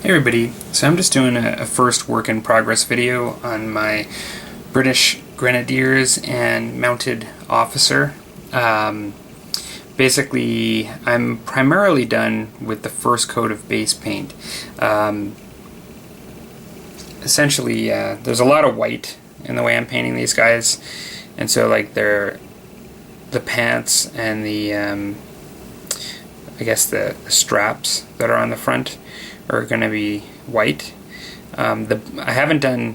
Hey everybody, so I'm just doing a first work in progress video on my British Grenadiers and Mounted Officer. Basically, I'm primarily done with the first coat of base paint. Essentially, there's a lot of white in the way I'm painting these guys, and so like the pants and the I guess the straps that are on the front are going to be white. I haven't done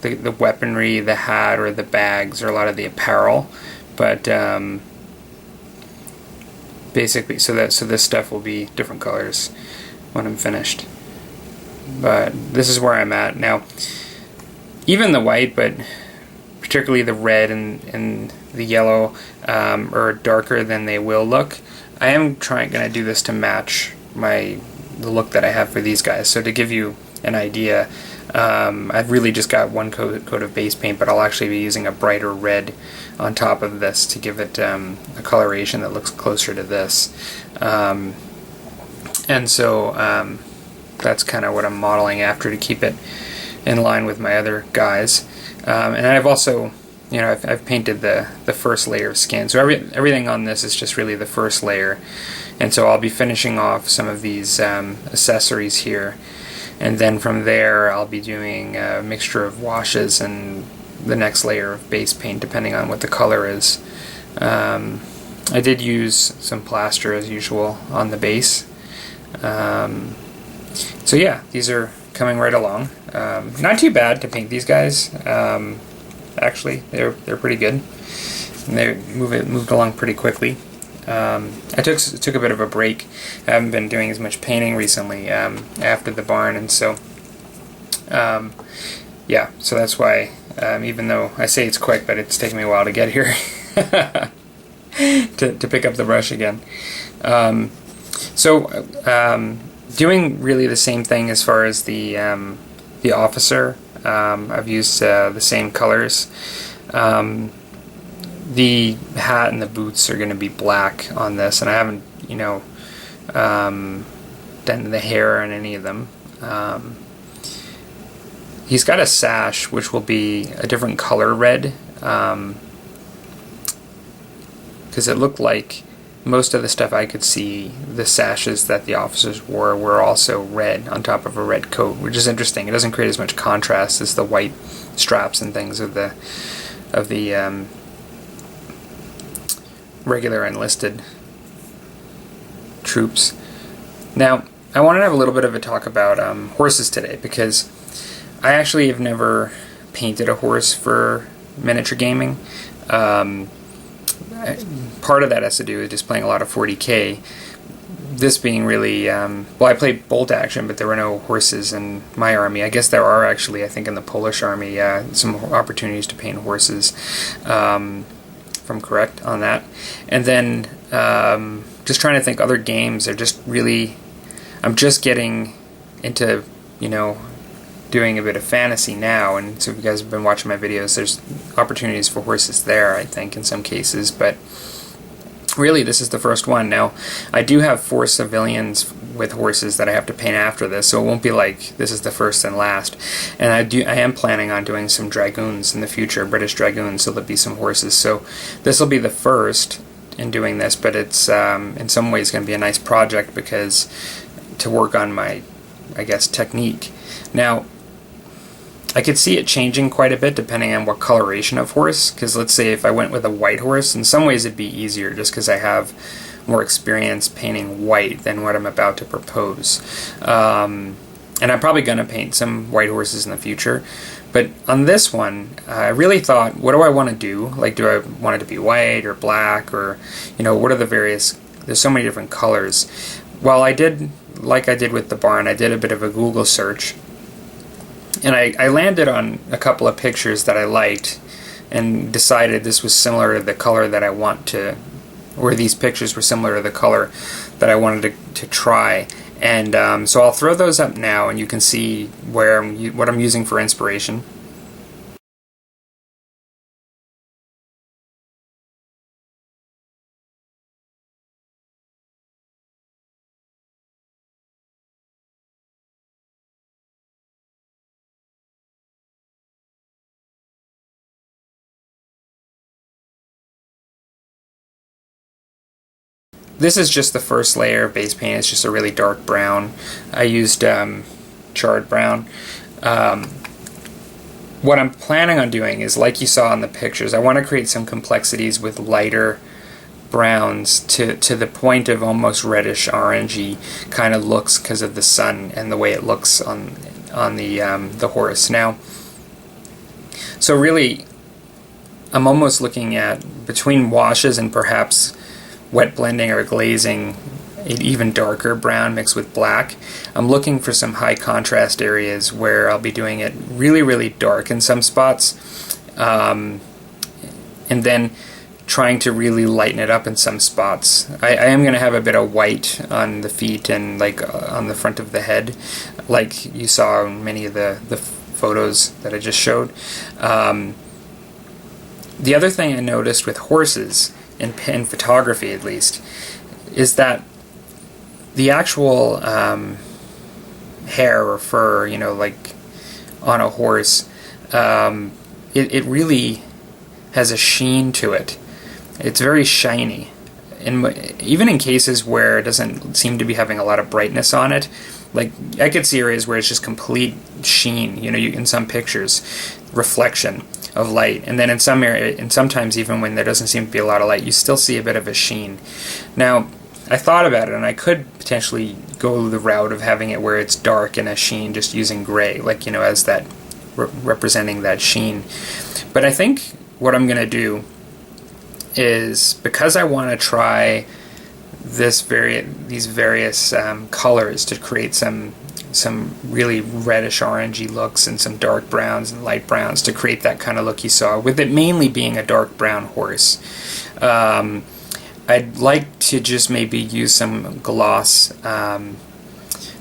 the weaponry, the hat, or the bags, or a lot of the apparel, but basically, so this stuff will be different colors when I'm finished. But this is where I'm at now. Even the white, but particularly the red and the yellow, are darker than they will look. I am going to do this to match the look that I have for these guys. So to give you an idea, I've really just got one coat of base paint, but I'll actually be using a brighter red on top of this to give it a coloration that looks closer to this. And so that's kind of what I'm modeling after to keep it in line with my other guys. And I've also, I've painted the first layer of skin. So everything on this is just really the first layer. And so I'll be finishing off some of these accessories here. And then from there I'll be doing a mixture of washes and the next layer of base paint depending on what the color is. I did use some plaster as usual on the base. So yeah, these are coming right along. Not too bad to paint these guys. Actually, they're pretty good. And they moved along pretty quickly. I took a bit of a break. I haven't been doing as much painting recently after the barn, and so yeah, so that's why, even though I say it's quick, but it's taken me a while to get here to pick up the brush again. Doing really the same thing as far as the officer. I've used the same colors. The hat and the boots are going to be black on this, and I haven't, done the hair on any of them. He's got a sash, which will be a different color red, because it looked like most of the stuff I could see, the sashes that the officers wore were also red on top of a red coat, which is interesting. It doesn't create as much contrast as the white straps and things of the regular enlisted troops. Now, I wanted to have a little bit of a talk about horses today, because I actually have never painted a horse for miniature gaming. Part of that has to do with just playing a lot of 40K. This being really, well, I played bolt action, but there were no horses in my army. I guess there are actually, I think in the Polish army, some opportunities to paint horses. If I'm correct on that. And then just trying to think other games are just really, I'm just getting into, doing a bit of fantasy now, and so if you guys have been watching my videos, there's opportunities for horses there, I think, in some cases, but really this is the first one. Now, I do have 4 civilians with horses that I have to paint after this, so it won't be like this is the first and last. And I am planning on doing some dragoons in the future, British dragoons, so there'll be some horses. So this will be the first in doing this, but it's in some ways going to be a nice project because to work on my, I guess, technique. Now, I could see it changing quite a bit depending on what coloration of horse, because let's say if I went with a white horse, in some ways it'd be easier just because I have more experience painting white than what I'm about to propose. And I'm probably going to paint some white horses in the future. But on this one, I really thought, what do I want to do? Like, do I want it to be white or black, or, what are the various, there's so many different colors. Well, I did, like I did with the barn, I did a bit of a Google search. And I landed on a couple of pictures that I liked and decided this was similar to the color that I want to, or these pictures were similar to the color that I wanted to try. And so I'll throw those up now, and you can see what I'm using for inspiration. this is just the first layer of base paint. It's just a really dark brown. I used charred brown. What I'm planning on doing is, like you saw in the pictures, I want to create some complexities with lighter browns to the point of almost reddish orangey kind of looks because of the sun and the way it looks on the horse. Now, so really, I'm almost looking at between washes and perhaps wet blending or glazing an even darker brown mixed with black. I'm looking for some high contrast areas where I'll be doing it really, really dark in some spots, and then trying to really lighten it up in some spots. I am going to have a bit of white on the feet and like on the front of the head, like you saw in many of the photos that I just showed. The other thing I noticed with horses, in photography at least, is that the actual hair or fur, you know, like on a horse, it really has a sheen to it. It's very shiny. Even in cases where it doesn't seem to be having a lot of brightness on it, like I could see areas where it's just complete sheen, you know, in some pictures, reflection of light, and then in some area, and sometimes even when there doesn't seem to be a lot of light, you still see a bit of a sheen. Now, I thought about it, and I could potentially go the route of having it where it's dark and a sheen, just using gray, like, you know, as that representing that sheen. But I think what I'm going to do is, because I want to try these various colors to create some really reddish orangey looks and some dark browns and light browns to create that kind of look you saw, with it mainly being a dark brown horse. I'd like to just maybe use some gloss,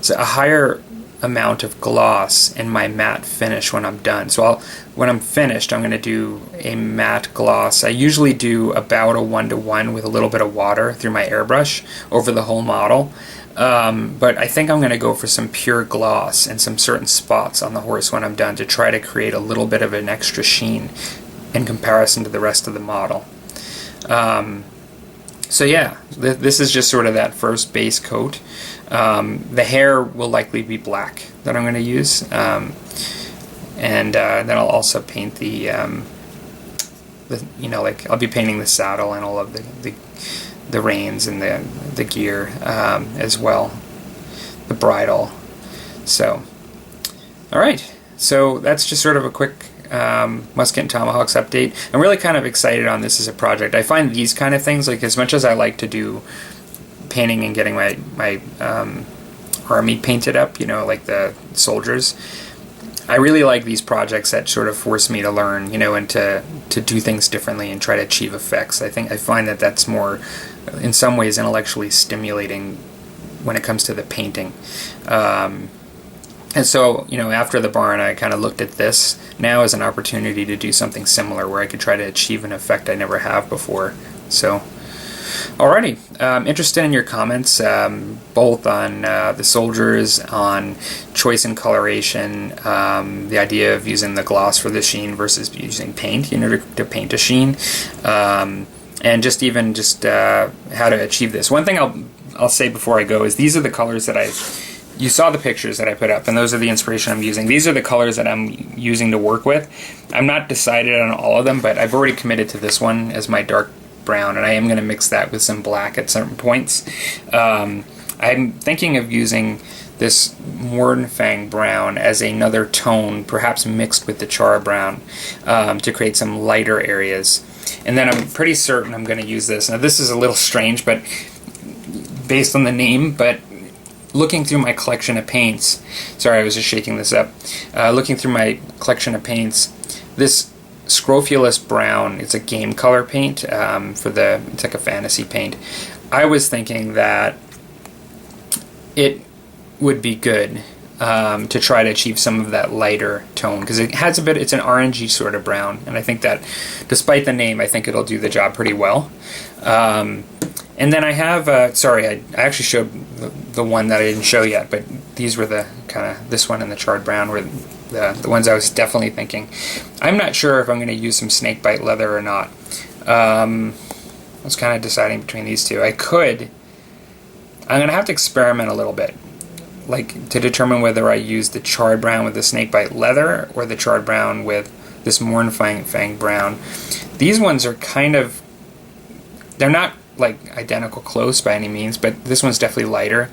so a higher amount of gloss in my matte finish when I'm done. So when I'm finished, I'm going to do a matte gloss. I usually do about a 1-to-1 with a little bit of water through my airbrush over the whole model. But I think I'm going to go for some pure gloss in some certain spots on the horse when I'm done to try to create a little bit of an extra sheen in comparison to the rest of the model. So yeah, this is just sort of that first base coat. The hair will likely be black that I'm going to use, and then I'll also paint the you know, like I'll be painting the saddle and all of the reins and the gear as well, the bridle. So, all right, so that's just sort of a quick Musket and Tomahawks update. I'm really kind of excited on this as a project. I find these kind of things, like, as much as I like to do painting and getting my army painted up, you know, like the soldiers, I really like these projects that sort of force me to learn, you know, and to do things differently and try to achieve effects. I find that that's more, in some ways, intellectually stimulating when it comes to the painting. And so, you know, after the barn, I kind of looked at this now as an opportunity to do something similar where I could try to achieve an effect I never have before. So, alrighty, interested in your comments, both on the soldiers, on choice and coloration, the idea of using the gloss for the sheen versus using paint, you know, to paint a sheen, and just how to achieve this. One thing I'll say before I go is these are the colors that you saw the pictures that I put up, and those are the inspiration I'm using. These are the colors that I'm using to work with. I'm not decided on all of them, but I've already committed to this one as my dark brown, and I am going to mix that with some black at certain points. I'm thinking of using this Mornfang brown as another tone, perhaps mixed with the char brown, to create some lighter areas. And then I'm pretty certain I'm going to use this. Now this is a little strange, but based on the name, but looking through my collection of paints, sorry, I was just shaking this up, looking through my collection of paints, this Scrofulous Brown, it's a game color paint, it's like a fantasy paint. I was thinking that it would be good to try to achieve some of that lighter tone, because it has it's an orangey sort of brown, and I think that, despite the name, I think it'll do the job pretty well. And then I have, sorry, I actually showed the one that I didn't show yet, but these were the this one and the charred brown were the ones I was definitely thinking. I'm not sure if I'm going to use some snakebite leather or not. I was kind of deciding between these two. I could I'm going to have to experiment a little bit, like to determine whether I use the charred brown with the snakebite leather or the charred brown with this Mournfang brown. These ones are kind of, they're not like identical close by any means, but this one's definitely lighter,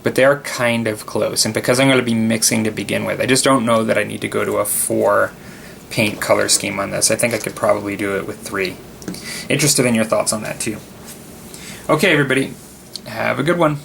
but they're kind of close. And because I'm going to be mixing to begin with, I just don't know that I need to go to a 4 paint color scheme on this. I think I could probably do it with 3. Interested in your thoughts on that too. Okay, everybody, have a good one.